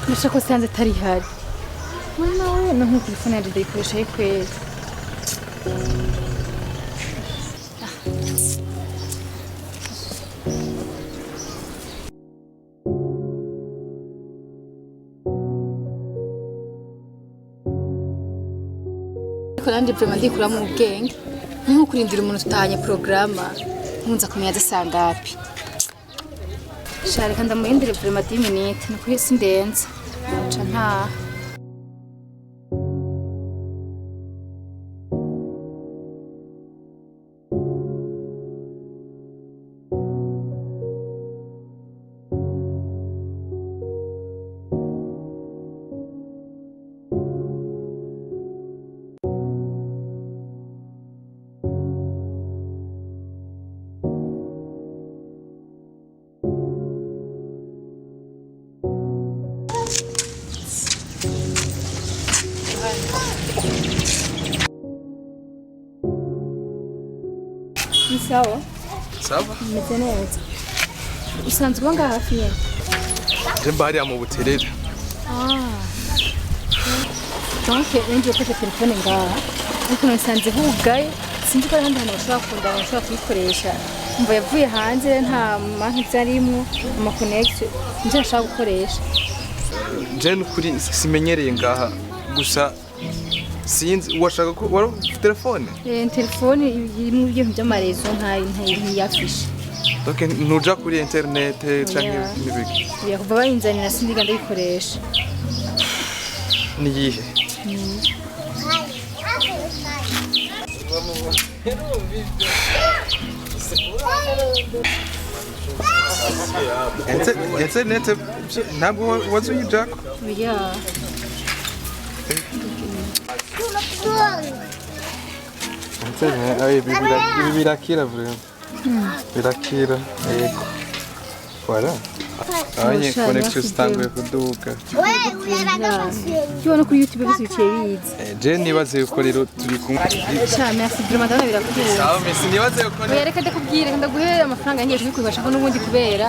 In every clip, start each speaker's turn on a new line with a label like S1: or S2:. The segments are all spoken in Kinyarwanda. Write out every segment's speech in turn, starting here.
S1: Ndashaka ko sanze atari hari. Mwana we no nko telefone yanjye ndayikoresha kwezi. Kandi prema ndikura mu bwenge nko kurindira umuntu tutanye programa nkunza kumenya zasanga api share kandi amuhindire prema 10 minutes nuko yesi ndenza ca nta sawa
S2: sawa
S1: miteneza usanzwe wanga hafi ye
S2: Jemba hari mu buterere
S1: donc nje ufashe telefone ngaha ariko nasanze hugaye sinzi ko ari handi hantu bashobora kunda bashobora kuyikoresha mva yavuye hanze nta manki zarimwo ama connection nje nshaka gukoresha
S2: Jen kuri simenyereye ngaha gusa sinzi washaka ko wari telefone
S1: telefone irimo ibintu by'amarezo ntiyafishe
S2: donc nuja kuri internet canke n'ibiki
S1: kuva bayinzanira sindiga ndayikoresha
S2: ni yihe internet ntabwo wazuyijako
S1: yeah
S2: Ibi birakira vraiment. Birakira yego. Voilà. Abanye connection zitanguye kuduka.
S1: Kibona kuri YouTube bose biciye bize.
S2: Je nibaze yuko rero turi kumwe.
S1: Cha merci vraiment ndabona birakwiye.
S2: Sawa merci nibaze yuko
S1: Oya reka ndakubwira ndaguhera amafaranga ngiye kubikoresha ko n'ubundi kubera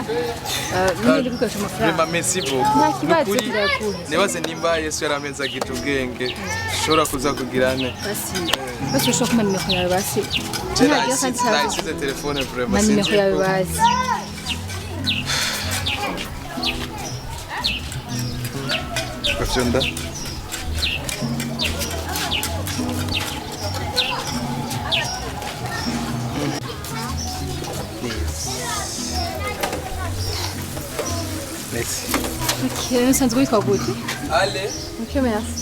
S1: n'ubundi kubikoresha amafaranga.
S2: Vraiment merci beaucoup.
S1: Nta kibazo kirakuru.
S2: Nibaze nimba Yesu yarameza gito ubwenge. Shora kuza kugirane.
S1: Basi ushobora kumenya nimero yawe basi.
S2: Nayisize telefone vraiment
S1: sinzi. Nimero yawe basi.
S2: Kafyonda. Merci.
S1: Ok, nsanzwe witwa gute?
S2: Allez.
S1: Ok, merci.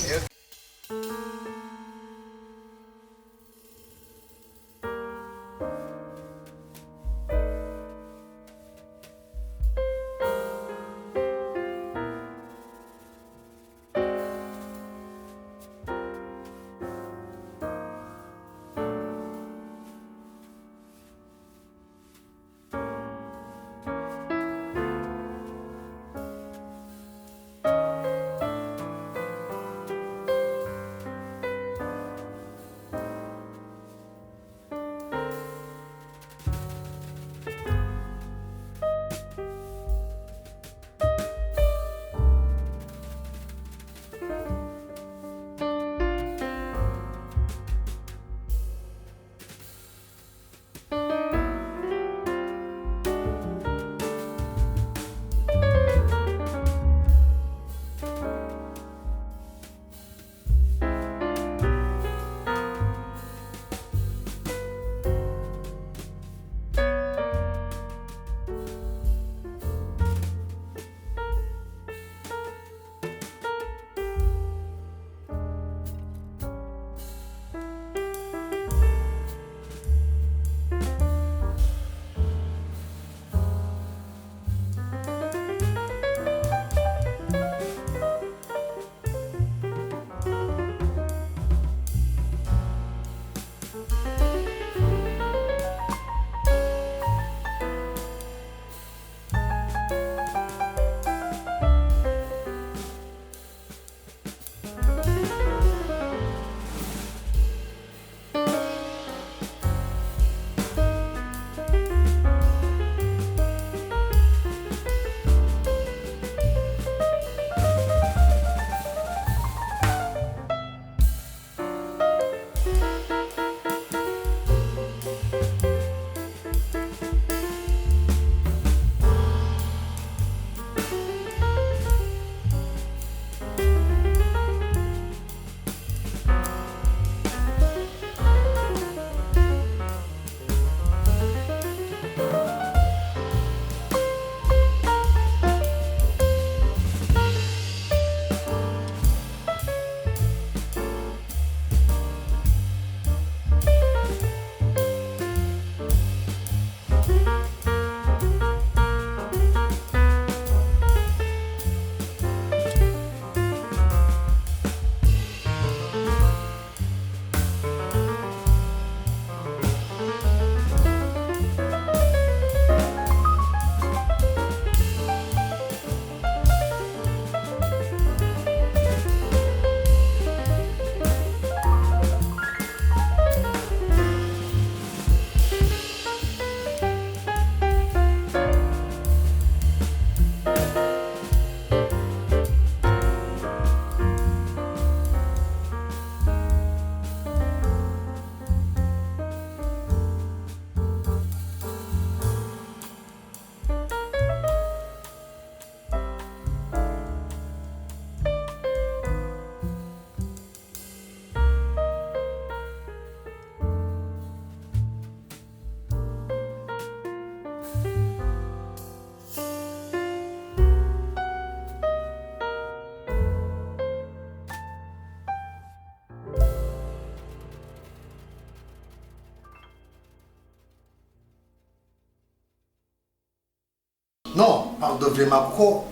S3: no pardon vraiment ko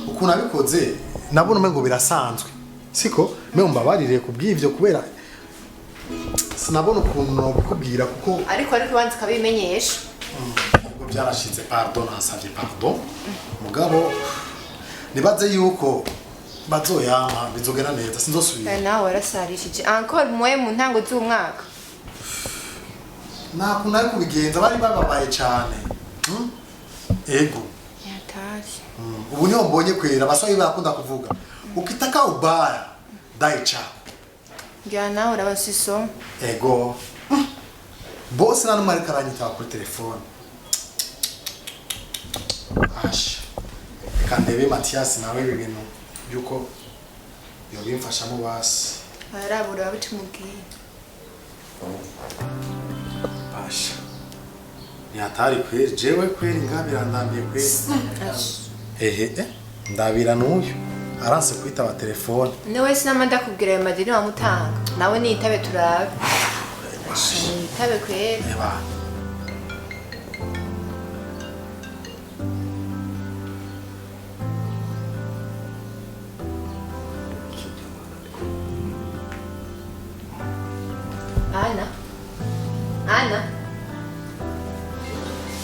S3: ukuntu abikoze nabona umengo birasanzwe siko me umbabarire kubw'ivyo kubera sinabona ukuntu nobikubwira kuko
S4: ariko banze kabimenyesha
S3: ubwo byarashitse pardon nasavye pardon mugabo nibaze yuko bazoyama bizogena neza sinzosubira
S4: nawe warasarishije encore mwe mu ntango z'umwaka
S3: nakuntu ari kubigenza bari bababaye cyane ego
S4: yataje
S3: ubu niho mbonye kwera abasore bakunda kuvuga ukitaka ubaya dai chako
S4: ngira nawe urabasiso
S3: ego boss nanu mari karanyita kuri telefone ash kandebe Mathias nawe ibintu yuko yobimfashamo basi
S4: arabura bitumubwiye
S3: basha ni hatari kweri jewe kweri ngabira ndambiye kweri ehe ndabira n'uyu aranse kwitaba telefone
S4: niwe sinama ndakubwira ayo madini wamutanga nawe nitabe turabe nitabe kweri
S3: eba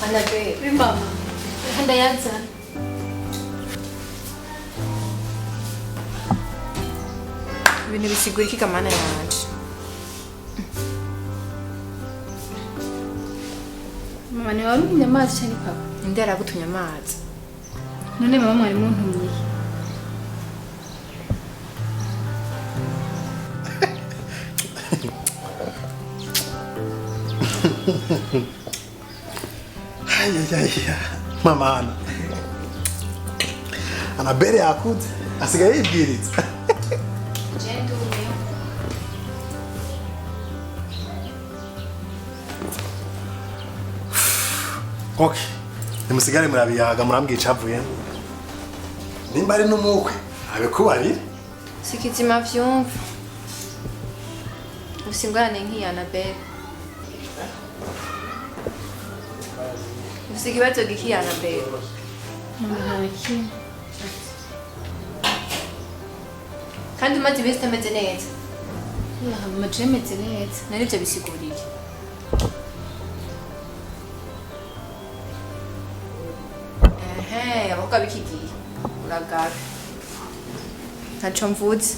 S4: Annabella
S1: Mama, ndayanzana.
S4: ibintu bisigura iki kamana yanje
S1: Mama ni warundi amazi cyane papa.
S4: inde aragutumye amazi
S1: None mama mwari muntumiye.
S3: Ayayaya mama Annabella yakuze asigaye yibwiriza Okay nimusigare murabiyaga murambwica avuye nimba ari n'umukwe abikubarira
S4: sikizima vyumva usingwane nk'iya Annabella usikibazo gikiya Annabella
S1: Mama ntaki.
S4: kandi umaze ibisi tameze neza
S1: Ya mama jemetse neza.
S4: narivyo bisiguriye abakobwa bikigiye uragabe ntaco mvuze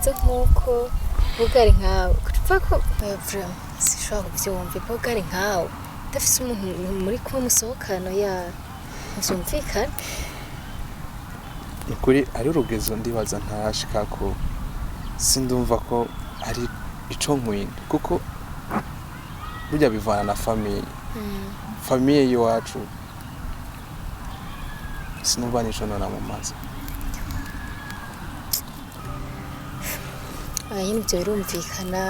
S1: umeze nk'uko bugari nkawe kuva ko vraiment sishobora kubyumva bugari nkawe udafise umuntu muri kumwe musohokano ya nzumvikana
S2: ukuri ari urugezo ndibaza ntarashika ko sindumva ko ari ico nkwinda kuko burya bivana na famiye yiwacu sinumva nico nona mu mazi
S1: nyine ibyo birumvikana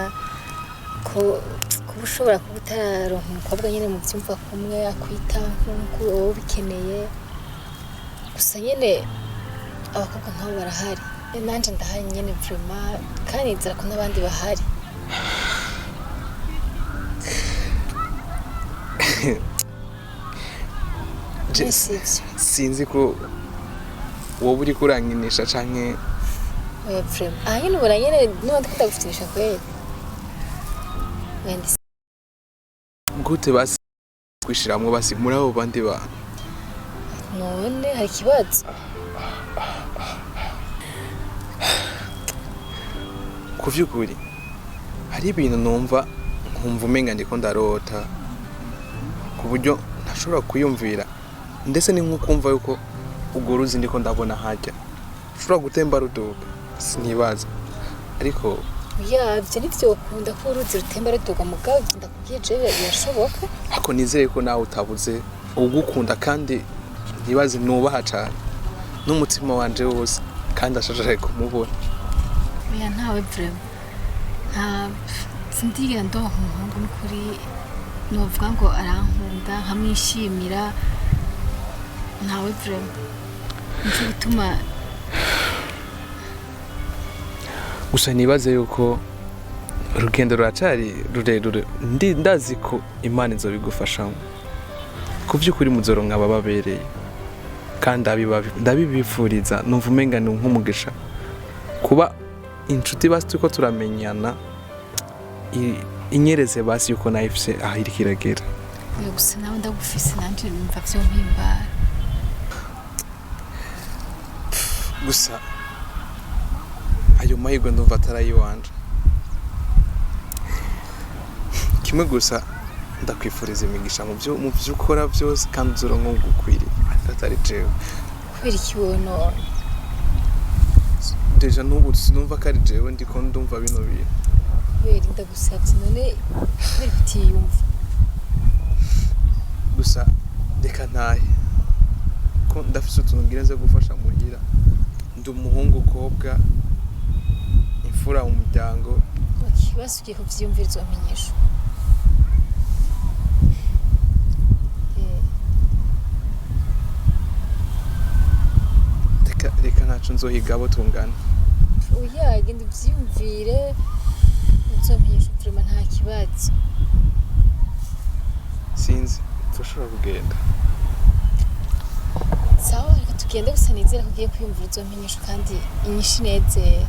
S1: ko kuba ushobora kuba utararonka umukobwa nyine mu byumva kumwe akwita nk'uko wowe ubikeneye gusa nyine abakobwa nk'abo barahari nanjye ndahari nyine vraiment kandi nzira ko n'abandi bahari
S2: sinzi ko wowe uri kuranginisha canke
S1: vraiment nyine ubona nyine n'ubundi kutagufitinisha kweli wenda
S2: gute basi kwishiramwo basi muri abo bandi bantu
S1: none hari ikibazo
S2: ku vy'ukuri hari ibintu numva nkumva umenga ndiko ndarota ku buryo ntashobora kuyumvira ndetse ni nk'ukumva yuko urwo ruzi ndiko ndabona hajya ushobora gutemba ruduga sinibaza ariko
S1: yabyo nivyo ukunda ko uruzi rutemba ruduga mugabo ndakubwiye jewe birashoboka
S2: ako nizeye ko nawe utabuze ugukunda kandi ntibaze nubaha cyane n'umutima wanje wose kandi ashashakaye kumubona
S1: oya ntawe vraiment sindigira ndonka umuhungu n'ukuri novuga ngo arankunda nkamwishimira ntawe vraiment nico gituma
S2: gusa nibaze yuko urugendo ruracari rurerure ndazi ko Imana izobigufashamo ku by'ukuri muzoronka abababereye kandi ndabibifuriza numva umenga ni nk'umugisha kuba inshuti basi tuko turamenyana inyereze basi yuko nayifise aho iri kiragera
S1: gusa nawe ndagufise nanje numva vyo mpimbara
S2: gusa ayo mahirwe ndumva atarayiwanje kimwe gusa ndakwifuriza imigisha mu byo ukora byose kandi uzoronka ugukwiriye atari jewe
S1: kubera ikibono
S2: deja n'ubu sinumva ko ari jewe ndiko ndumva bino bintu
S1: kubera ndagusabye none kubera utiyumva
S2: gusa reka ntahe ko ndafise utuntu ngira nze gufasha muhira ndi umuhungu kobwa imfura mu muryango
S1: ikibazo ugiye kuvyiyumvira uzomenyesha
S2: reka ntaco nzohiga abo tungana
S1: oya genda uvyiyumvire uzomenyesha vraiment nta kibazo
S2: sinzi turashobora kugenda
S1: sawa reka tugende gusa nizera ko ugiye kwiyumvira uzomenyesha kandi inyishu inezera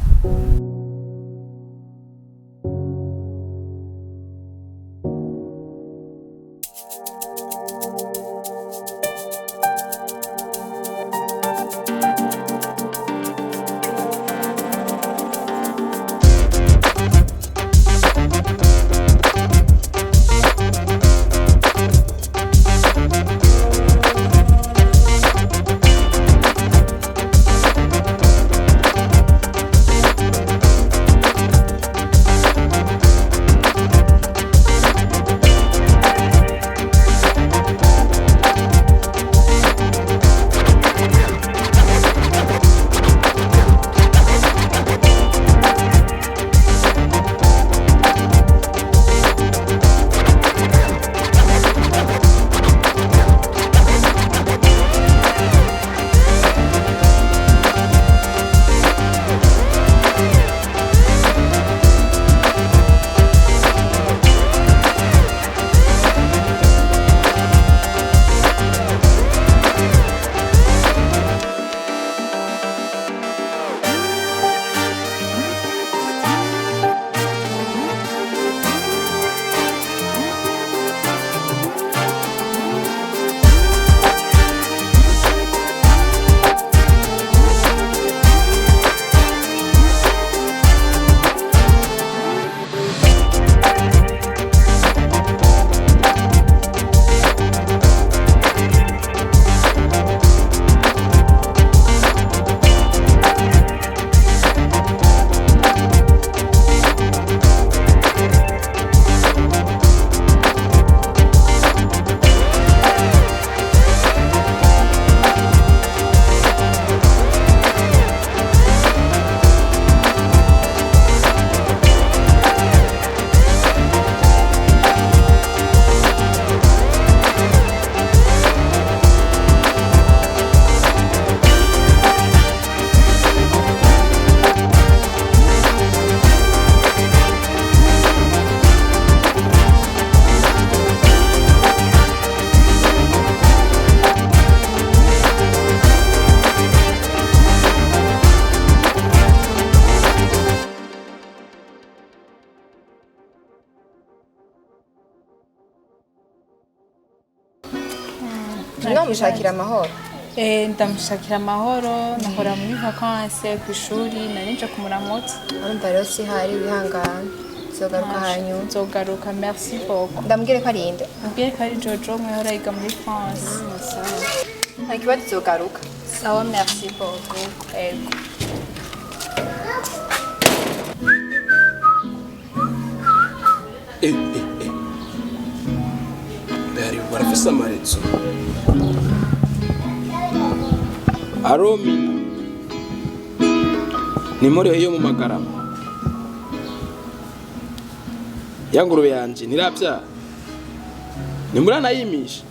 S4: Mwamushakira amahoro.
S5: Ndamushakira amahoro nahora muri vacances ku ishuri narinje kumuramutsa.
S4: Urumva rero si hari wihangana. Zogaruka hanyuma.
S5: Zogaruka merci beaucoup.
S4: Ndamubwire ko ari inde.
S5: Mbwire ko ari Jojo mwahora yiga muri France.
S4: Nta kibazo zogaruka.
S5: Sawa merci beaucoup. Ego.
S6: Bari barafise amaretso. Aromina. Ni muri yo mu magarama. Yangurube yanje nirabya. Ni muri anayimisha.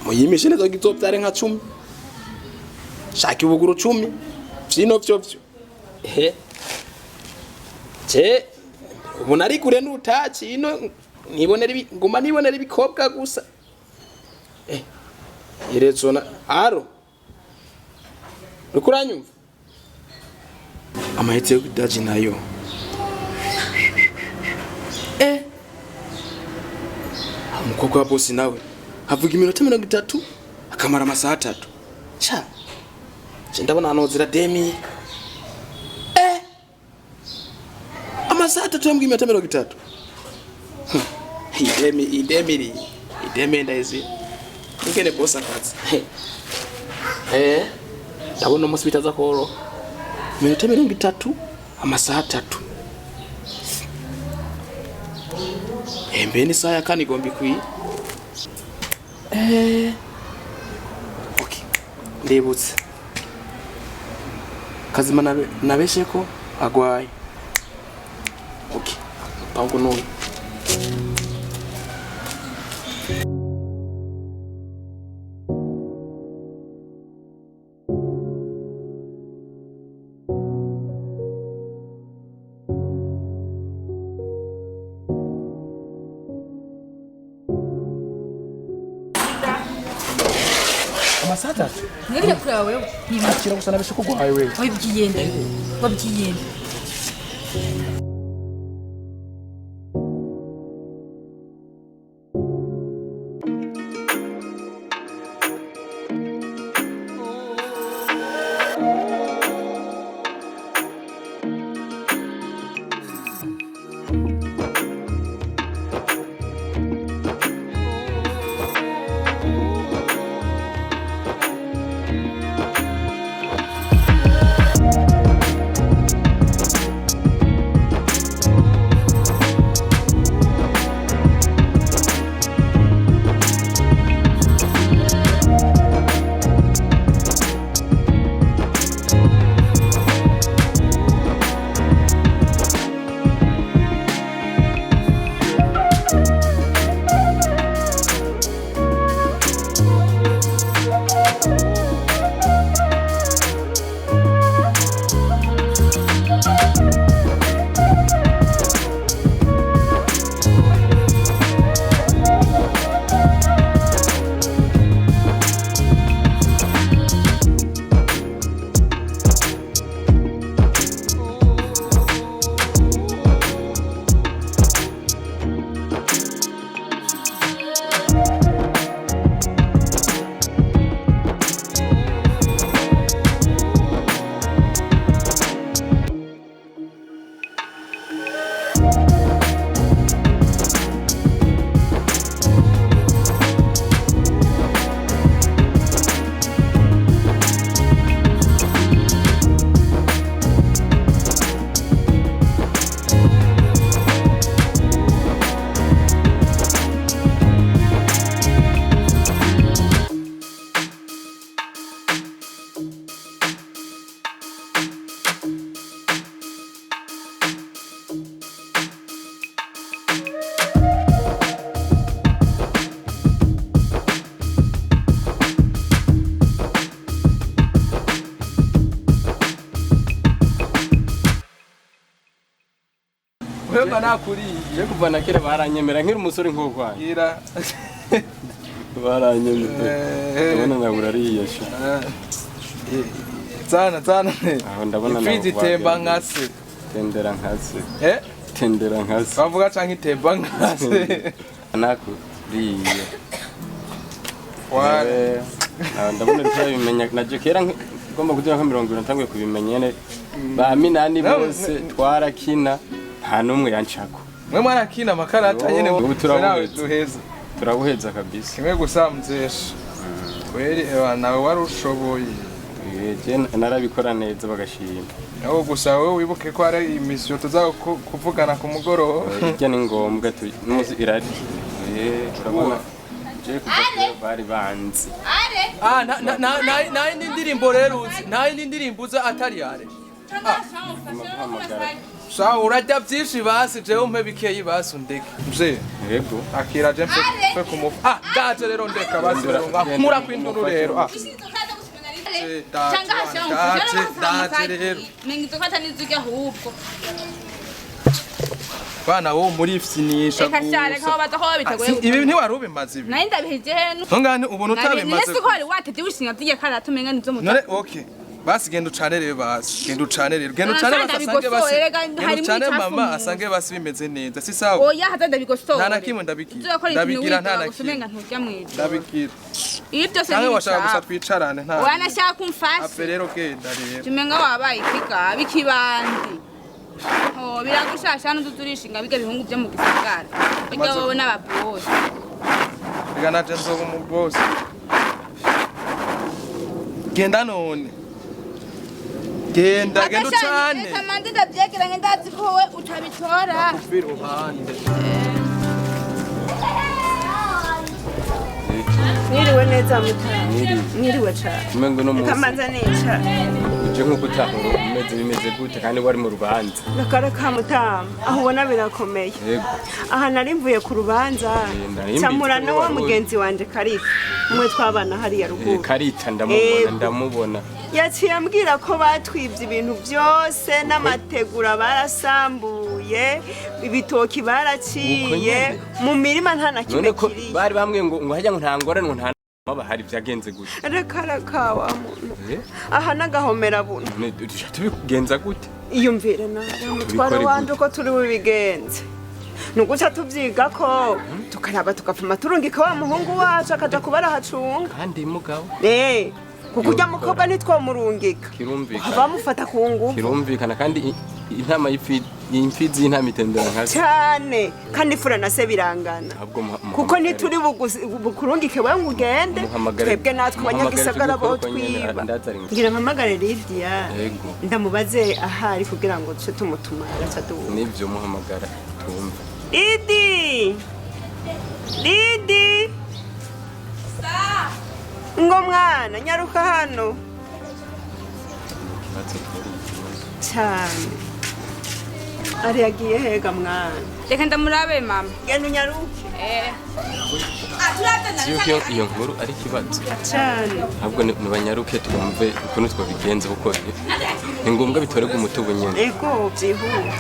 S6: Muyimishe nezo gitobyare nka 10. Shaka ubuguru 10. Vyino vyo. Je ubona ari kure n'utaci ino nibonera ngoma nibonera ibikobwa gusa. Yeretsona aro. Ukuranyumva? Amahetse yo kudaji nayo. Umukobwa wa boss nawe havuga iminota 30 akamara amasaha 3. Cha. Je ndabona anozira demi. Amasaha 3 yambwiye iminota 30. Idemi ndazi. Ngene boss akazi. Ndabona umunsi bitaza koro. Iminota 30 amasaha 3. Mbene saya kani gombi kwi. Okay. Ndebutse. Kazima nabeshe ko agwaye. Okay. Pango no. Masata.
S1: Mwebile kura wewe.
S6: Kira kusana beshe ko gwaye wewe.
S1: Wabyiyende. Wabyiyende.
S6: Wewe nakuriye kuva na kera baranyemera nkiri umusore nk'ugwaye.
S2: Ira.
S6: Baranyemera. Ndabona nabura ariye sha.
S2: Zana.
S6: Aho ndabona
S2: nawe. Ifizi temba nkase.
S6: Tendera nkase.
S2: Tendera nkase. Bavuga canke temba nkase.
S6: Nakuriye.
S2: ware
S7: ndabona turabimenya naje kera ngomba kugira nka 20 ntanguye kubimenya nyene ba minani bose twarakina nta numwe yanshako
S2: mwe mwarakina makarata nyene
S7: ubu
S2: turabuheza
S7: turabuheza kabisa
S2: kimwe gusa mzesha kweli nawe warushoboye
S7: je narabikora neza bagashima
S2: aho gusa wowe wibuke ko ari imisyo tuza kuvugana ku mugoroba
S7: irya ni ngombwa n'umuzi irari turabona je kuva bari banzi
S2: nta indirimbo rero uzi nta indirimbo uza atari yare sawa urajya byinshi basi jewe umpe bikeyi basi undeke mje
S7: yego
S2: akira je mfe kumufa daje rero ndeka basi nkura kw'induru rero bana wo muri ifyinisha ibi ntiwari ubimaze ibi ntungane ubuntu utabimaze none okay basi genda ucane rero basi genda ucane rero genda ucane basange basi genda ucane mama asange basi bimeze neza si sawa
S1: oya hata ndabigosora
S2: nta nakimwe ndabigira nta nakimwe ndabigira
S1: iyo byose
S2: nawe washaka gusa twicarane nta
S1: wanashaka kumfasha
S2: ape rero genda rero
S1: tumenga wabaye ikiga bikibandi biragushasha n'ututurishinga biga bihungu byo mu gisagara burya wowe n'ababosi
S2: biga naje nzoba mu boss genda none genda ucane
S1: kamande ndavyegeranye ndazi ko wowe utabitora
S2: biruhande
S8: Mwiriwe neza mutara. Mwiriwe cyane.
S7: Umengo no munsi.
S8: Kamanza nica.
S7: Uje nko gutahura bimeze gute kandi wari mu rubanza.
S8: Nakara ka mutama. Aho ubona birakomeye.
S7: Yego.
S8: Aha nari mvuye ku rubanza. Samurano wa mugenzi wanje Karita. Umwe twabana hari ya ruguru.
S7: Karita ndamubona.
S8: Yaciye ambwira ko batwivye ibintu byose n'amategura barasambuye, ibitoki baraciye, mu mirima nta na kimwe kiri.
S7: Bari bamwe ngo hajya ngo ntangorane ngo nta bahari byagenze gute.
S8: Reka wa muntu. Aha nagahomera buno.
S7: Tubigenza gute?
S8: Iyumvire na mutwaro wanje ko turi bubigenze. Nuguca tuvyiga ko tukaraba tukapfuma turungika wa muhungu wacu akaja kubara hacunga.
S7: Kandi mugabo.
S8: Kuko ujya mukobwa nitwo murungika.
S7: Kirumvikana.
S8: Bamufata ku ngufu.
S7: Kirumvikana kandi intama y'imfizi y'intama itendera nkazi.
S8: Cyane kandi fura na se birangana. Kuko nituri bukurungike we ngugende. Twebwe natwe abanyagisagara bo twiba. Ngira mpamagare Lydia. Ndamubaze ahari kugira ngo duce tumutuma aracadu.
S7: Nivyo muhamagara tumva.
S8: Lidi. Ngo mwana nyaruka hano cyane ari yagiye hega mwana
S1: reka ndamurabe mama
S8: genda unyaruke
S7: iyo nkuru ari kibazo
S8: cyane
S7: ahubwo nibanyaruke twumve ukuntu twabigenza kuko ni ngombwa bitorega umutubu nyene
S8: ego byihuta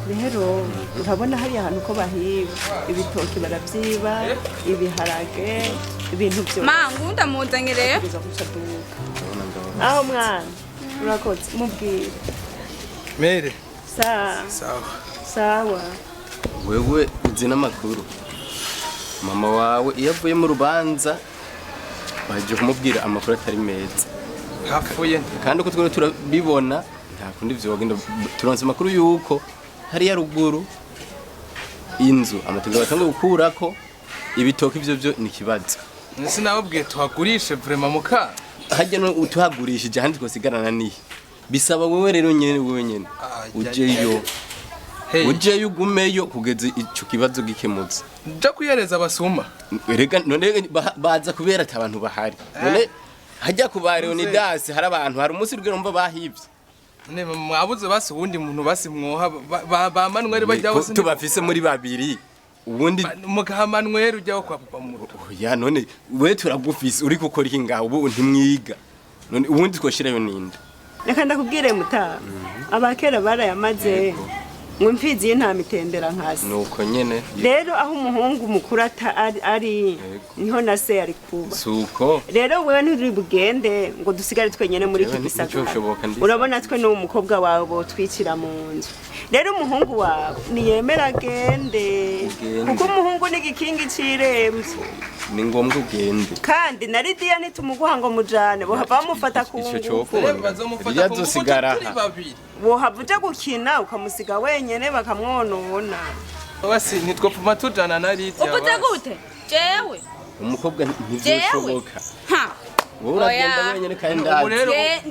S8: rero urabona hari ahantu ko bahiba ibitoki baravyiba ibiharage ibintu byo
S1: mangu ndamuzanye rero
S8: aho mwana urakoze mubwire
S2: mere
S8: sawa
S7: wewe uzi n'amakuru mama wawe iyo avuye mu rubanza baje kumubwira amakuru atari meza
S2: hapfuye
S7: kandi uko twari turabibona nta kundi vyogenda turonse amakuru yuko hari ya ruguru inzu amategeko batangiye gukurako ibitoki byo ni kibazo
S2: nisi nababwiye tuhagurishe vraiment muka
S7: hajya no utuhagurishije handi twosigarana nihe bisaba wewe rero nyene ujeyo ujeyo ugumeyo kugeza ico kibazo gikemutse
S2: nja kuyereza abasuma
S7: rega none baza kubera ati abantu bahari none hajya kubare Leonidas hari abantu hari umunsi rugero mva bahivye
S2: ne mwabuze basi ubundi muntu basi mwoha ba Manuel bajya bose
S7: tubafise muri babiri ubundi
S2: mugahamanwera ujyaho kwa papa mu rugo
S7: ya none we turagufise uri gukora iki ngaho ubu ntimwiga none ubundi twoshirayo ninde
S8: reka ndakubwire muta abakera barayamaze ngo mfizi y'intama itendera nkasi
S7: nuko nyene
S8: rero aho umuhungu mukuru ari niho na se ari kuba
S7: suko
S8: rero wewe nturi bugende ngo dusigare twenyene muri iki gisagara urabona twe no umukobwa wawe bo twicira mu nzu rero umuhungu wawe niyemera agende kuko umuhungu ni gikingi ciremvye
S7: ni ngombwa ugende
S8: kandi na Lydia nitumuguha ngo mujane bohava bamufata ku
S7: icyo
S8: ngufu
S7: cokora yazosigara
S8: bohava uje gukina ukamusiga wenyene bakamwonona
S2: basi ntitwopfuma tujana na Lydia
S9: Ufute gute jewe
S7: umukobwa ntivyoshoboka wowe uragenda wenyene kandi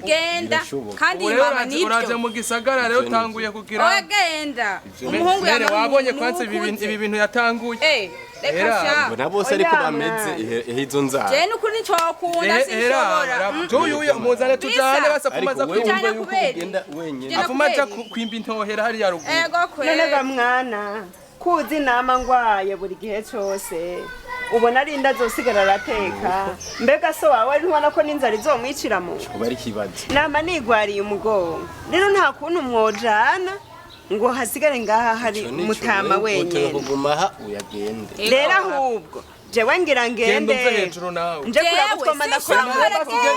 S9: genda kandi mama nibyo
S2: uraje mu gisagara rero utanguye kugira
S9: oya genda umuhungu
S2: wabonye kwanse ibi bintu yatanguye
S9: reka sha
S7: bona bose ariko bameze izo nzara
S9: je nukuri nicokunda sinshobora
S2: tuyu muzane tujane basa kumaza
S7: kwimba yuko ugenda wenyene
S2: afumaja kwimba intohera hari ya ruguru
S9: ego kwe
S8: none bamwana kuzi nama ngwaye buri gihe cyose ubona ari inda zosigara arateka mbega so wawe ntubona ko n'inzara izomwicira mu
S7: uba ari kibazo
S8: nama nigwariye umugongo rero nta kuntu mwojana ngo hasigare ngaha hari umutama wenyene
S7: kugumaha uyagende
S8: rero ahubwo jewe ngira ngende nje kuraba utwoma ndakora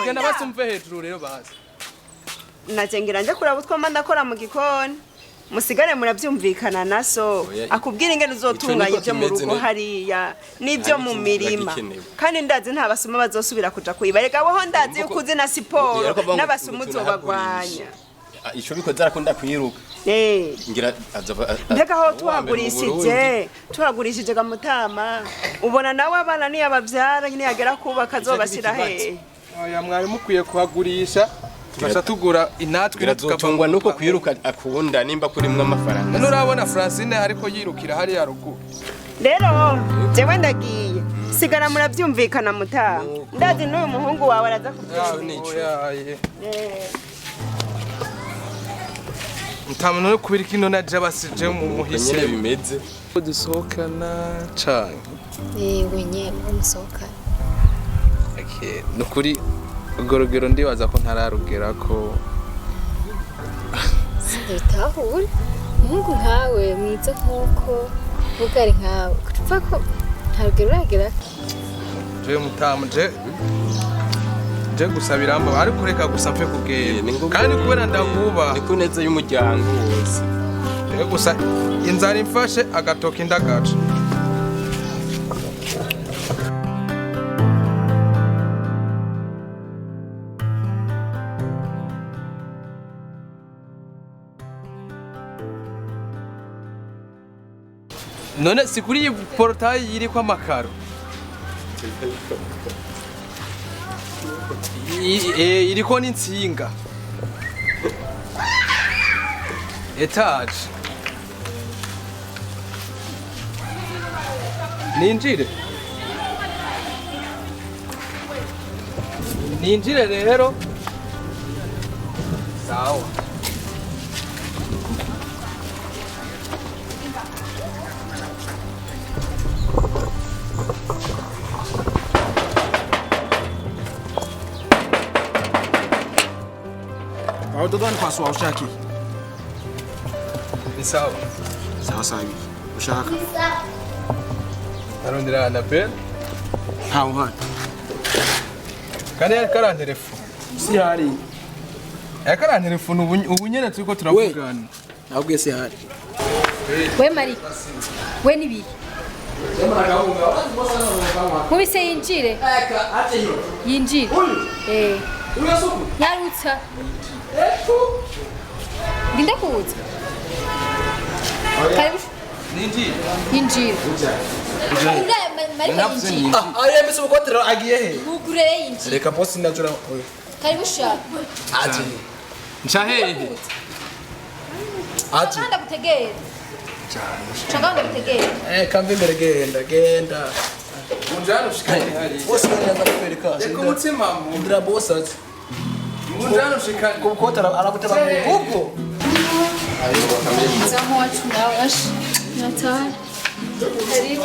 S2: genda basumve hejuru rero basi
S8: naje ngira nje kuraba utwoma ndakora mu gikoni musigare murabyumvikana naso akubwira ingene uzotunganya ibyo mu rugo hariya n'ibyo mu mirima kandi ndazi nta basuma bazosubira kuja kuyibarega boho ndazi yuko uzi na siporo n'abasuma uzobagwanya
S7: ico bikoze arakunda kwiruka ngira
S8: mbega aho tuhagurishije gamutama ubona nawe abana niyo abavyara niyagera kubaka azobashira hehe
S2: oya mwari mukwiye kuhagurisha tugasha tugura inatwe
S7: tukavangwa nuko kwiruka akunda nimba kurimwe amafaranga
S2: none urabona Francine ariko yirukira hari ya rugu
S8: rero jewe ndagiye sigara muravyumvikana mutama ndazi n'uyu muhungu wawe araza kubyumva
S2: mutama none kubira kino naje basije mu muhise
S7: bimeze
S2: dusohokana cyane
S1: wenyewe umusohokana
S2: nukuri gorogero ndibaza ko ntararugera ko
S1: sinditahure umuhungu nkawe mwiza nkuko ugari nkawe kuva ko ntarugero uragera
S2: je mutamu je gusabira amba ariko reka gusa mfe kugenda kandi kubera ndaguba
S7: niko neza y'umuryango wose
S2: reka gusa inzara imfashe agatoka indagaca none sikuri iyi portail yiriko amakaro iriko n'insinga etage ninjire rero sawa
S6: Dodani kwa swa ushaki.
S2: Ni sawa.
S6: Sawa sawa hivi. Ushaka.
S2: Arondera Annabella.
S6: Ha uhari.
S2: Kane yakara telefone.
S6: Si hari.
S2: Yakara telefone ubu nyene turiko turavugana.
S6: Ahubwo si hari.
S1: We Mari. We ni biki? Mubise yinjire. Yinjire. Yarutsa. Ndinda kuza. Karibu. Yinjire.
S6: Aya mbese ubukotero agiye he?
S1: Mugurere yinjire.
S6: Reka posi ndajura.
S1: Karibu sha.
S6: Ati.
S2: Nchahehe.
S6: Ati.
S1: Nda gutegera. Chaganda gutegera.
S6: Kambe imbere genda.
S2: Munjano ushikane hari.
S6: Bose baraza kwereka.
S2: Reka umutima mu.
S6: Ndira boss ati.
S2: Munjano ushikane.
S6: Kubukotero arabuteba mu rugo.
S1: Zamu wacu nawe ash. Natari. Karibu.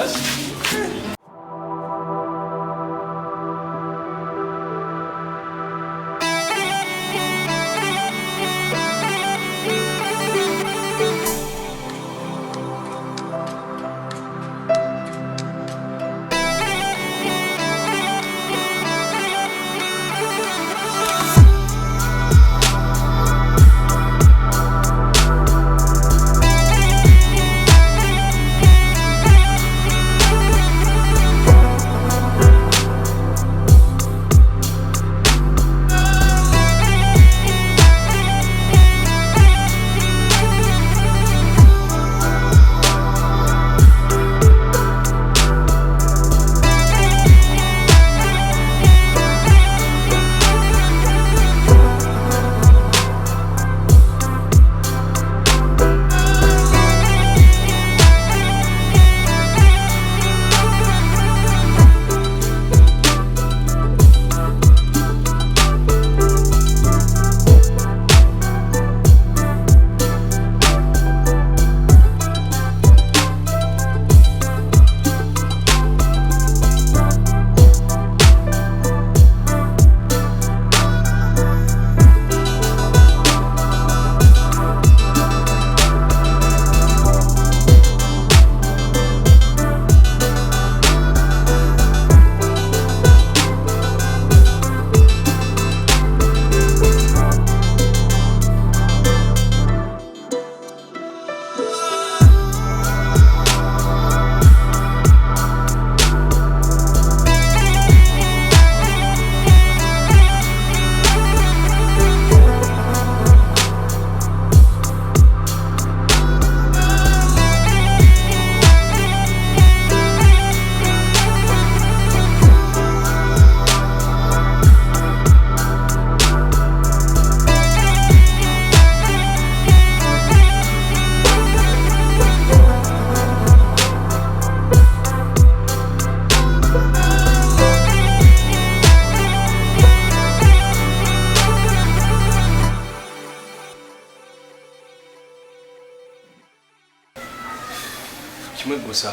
S2: gusa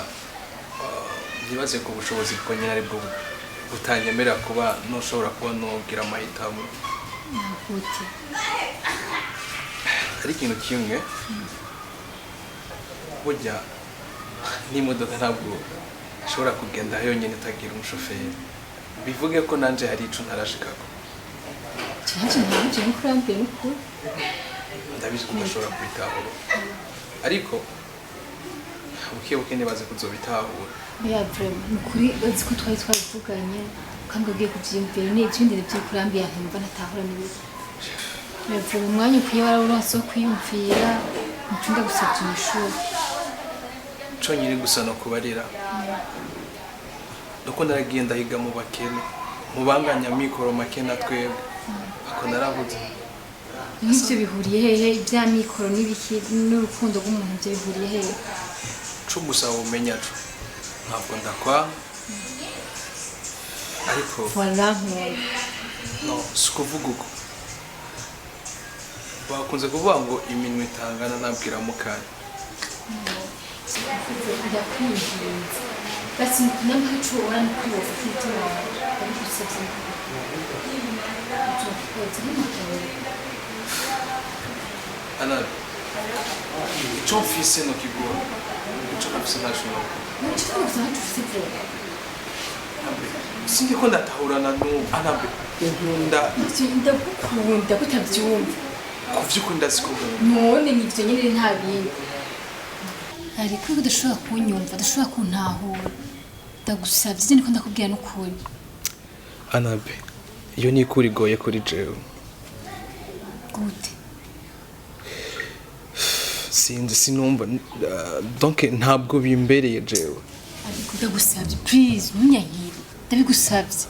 S2: ntibaze ku bushobozi bwo nyine ari bwo butanyemerera kuba nushobora kuba nugira amahitamo ari ikintu kimwe burya n'imodoka ntabwo ishobora kugenda yonyine itagira umushoferi bivuge ko nanje hari ico ntarashikako ndabizi ko udashobora kubitahura ariko buke nibaze kuzobitahura
S1: nukuri uzi ko twari twabivuganye kandi ugiye kuvyiyumvira n'ibindi vy'ikurambi yantumva ntatahura n'ibindi mu mwanya ukwiye wararonse wo kwiyumvira ncunda gusabye mw'ishuri
S2: conyine gusa no kubarira nuko naragiye ndahiga mu bakene mu banganya mikoro make na twebwe ako narabuze
S1: n'ivyo bihuriye hehe ibya mikoro n'ibiki n'urukundo rw'umuntu byo bihuriye hehe
S2: co gusa umenya co ntabwo ndakwanga ariko
S1: voilà nkunda
S2: no sikuvuga uko bakunze kuvuga ngo iminwe itangana nabwira mukanya
S1: ndakwinginze basi n'amaco urani kwibaza kwitora ariko usabye
S2: Ana ico mfise no kigora ico nafise ntashobora sinzi ko ndatahurana n'ubu Anabe unkunda
S1: ndagukunda kutabyumva
S2: kuvyukunda sikubona
S1: none nivyo nyine nta bindi ariko udashobora kunyumva udashobora kuntahura ndagusavye niko ndakubwira n'ukuri
S2: Anabe iyo ni ikuri goye kuri jewe
S1: gute
S2: sinzi sinumva donc ntabwo bimbereye jewe
S1: ariko ndagusavye please ntunyahire ndabigusavye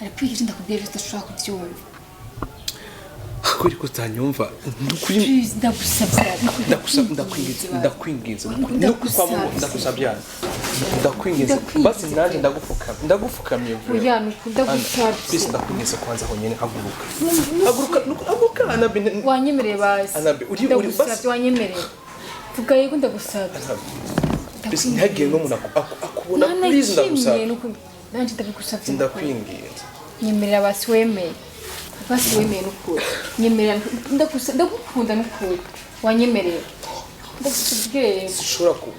S1: ariko iyo ndakubwira ko udashobora kubyumva
S2: kuri kutanyumva ndukuri ndakwinginze ndakwinginze basi nanje ndagufukamye
S1: oya ndagusabye
S2: please ndakwinginze kwanza aho nyene haguruka Anabe
S1: wanyemereye basi
S2: Anabe uri
S1: basi wanyemereye vuga yego ndagusabye
S2: please ntagiye no umuntu akubona please ndagusabye
S1: nanje ndabigusabye
S2: ndakwinginze
S1: nyemerera basi wemeye basi wemeye n'ukuri nyemerera ndagukunda n'ukuri wanyemereye ndagusabye
S2: sishobora ku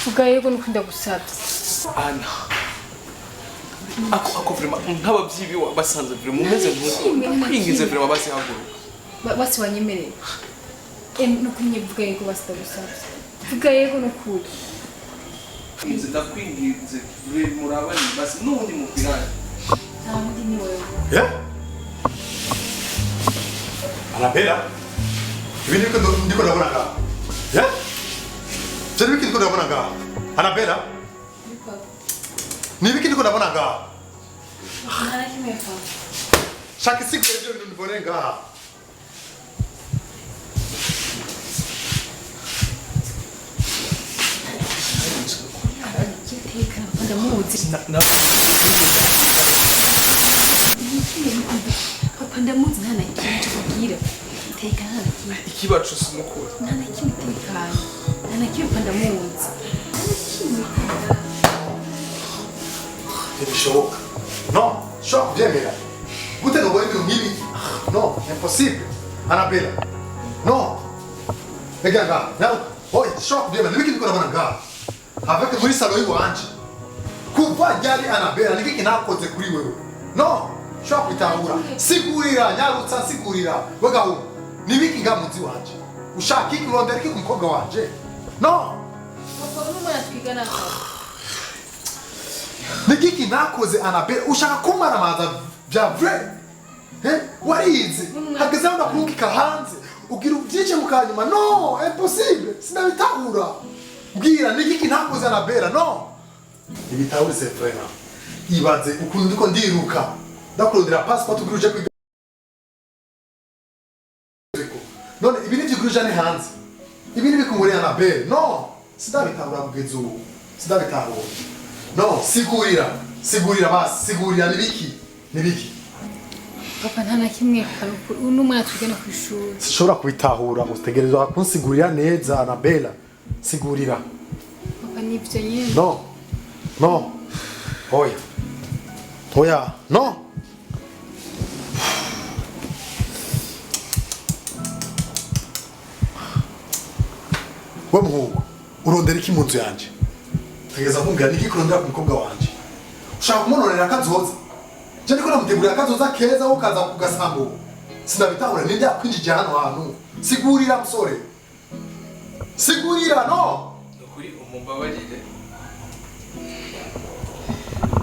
S1: vuga yego n'ukuri ndagusabye
S2: Ana ako vraiment nk'abavyibi basanze vraiment mumeze kwingize vraiment basi haguruka
S1: basi wanyemereye n'ukuri nyevuga yego basi ndagusabye vuga yego n'ukuri
S2: ndakwingize murabani basi n'ubundi mupirani
S1: nta wundi ni wewe
S3: Annabella, ibi ndiko ndabona ngaha. Cyari biki ndiko ndabona ngaha. Annabella? Ni biki ndiko ndabona ngaha. Shaka siku ibyo bintu ndibone ngaha.
S1: Papa ndamuzi nta na kimwe cyo kubwira tekana nta na kimwe
S2: ikibacu simukura
S1: nta na kimwe tekana nta na kimwe papa ndamuzi nta na kimwe
S3: Ntibishoboka. No, shaka byemera. Gute ngo ibintu nk'ibi? No, impossible. Annabella. No. Ega ngaha. Now, shaka byemera. Ni biki ndiko ndabona ngaha. Avec muri salo yiwanje. Kuva ryari Annabella ni biki nakoze kuri wewe? No. Shaka kwitahura. Sigurira, nyarutsa sigurira. Wegaho. Ni biki ngamunzi wanje? Ushaka iki urondera iki kumukobwa wanje? No.
S1: papa n'umwana twigana
S3: Nigiki nakoze Annabella ushaka kumara maza bya vrai warize hageze aho nakurungika hanze ugira ubyice mukanyuma no impossible sinabitahura bwira nigiki nakoze Annabella no ibitahura c'est vraiment ibaze ukuntu ndiko ndiruka ndakurondera passport ugiruje kwiga none ibi ni byiguruje ne hanze ibi ni bikunguriye Annabella no sinabitahura kugeza ubu sinabitahura no sigurira basi sigurira nibiki
S1: papa nta na kimwe n'umwana twigana ku ishuri
S3: sishobora kubitahura utegerezwa kunsigurira neza Annabella sigurira.
S1: Papa nivyo nyene.
S3: No. No. Oya. Oya. No. We muhungu, urondera iki mu nzu yanje? Tegeza kumbwira niki kurondera ku mukobwa wanje. Ushaka kumunonera akazoza. Je ndiko namutegurira akazoza keza wo kaza kugasambu. Sinabitahura ninde yakwinjije hano hantu. Sigurira musore. Sigurira no.
S2: Nukuri umumbabarire.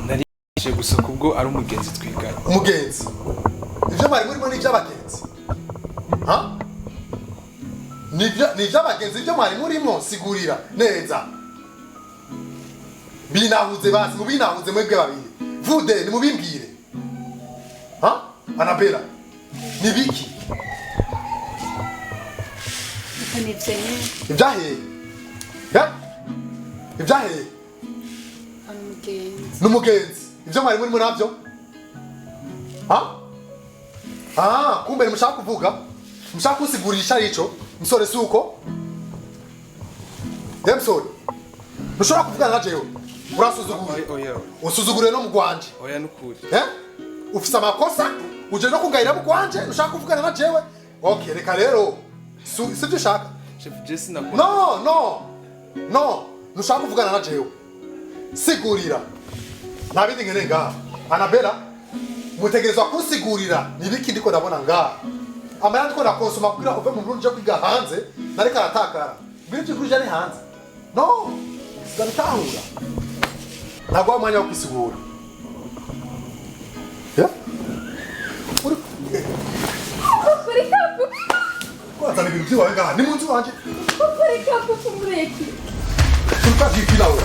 S2: Narishe gusa kubwo ari umugenzi twiganye.
S3: Umugenzi. Ivyo bari murimo ni by'abagenzi. Ha? Ni by'abagenzi ibyo mwari murimo sigurira neza. Binahuze basi mubinahuze mwebwe babiri. Vude ni mubimbwire. Ha? Annabella. Ni biki?
S1: Papa nivyo nyene.
S3: Ibyahe. Ya? Ibyahe.
S1: Umugenzi.
S3: Numugenzi. Ibyo mwari murimo nabyo? Ha? Ah, kumbe mushaka kuvuga? Mushaka kusigurisha ico? Musore suko? Demsore. Mushaka kuvugana na jewe? Urasuzugura.
S2: Oya.
S3: Usuzugure no mugwanje.
S2: Oya nukuri.
S3: Ufise amakosa? Uje no kungayira mugwanje? Ushaka kuvugana na jewe? Okay, reka rero. Sivyo ushaka?
S2: Chef Jesse nakora.
S3: No. Nushaka kuvugana na jewe. Sigurira. Nabindi ngene ngaha. Annabella, mutegerezwa kunsigurira nibiki ndiko ndabona ngaha. Amara ndiko nakonsoma kugira uve mu Burundi je kwiga hanze, nareka aratakara. Biri kurija ni hanze. No. Siganitahura. Nagwa mwanya wo kwisigura. Ya?
S1: Kuri kapu.
S3: Kwa ibintu byawe ngaha ni mu nzu wanje.
S1: Kuri kapu kumureki.
S3: Tukaji kila wewe.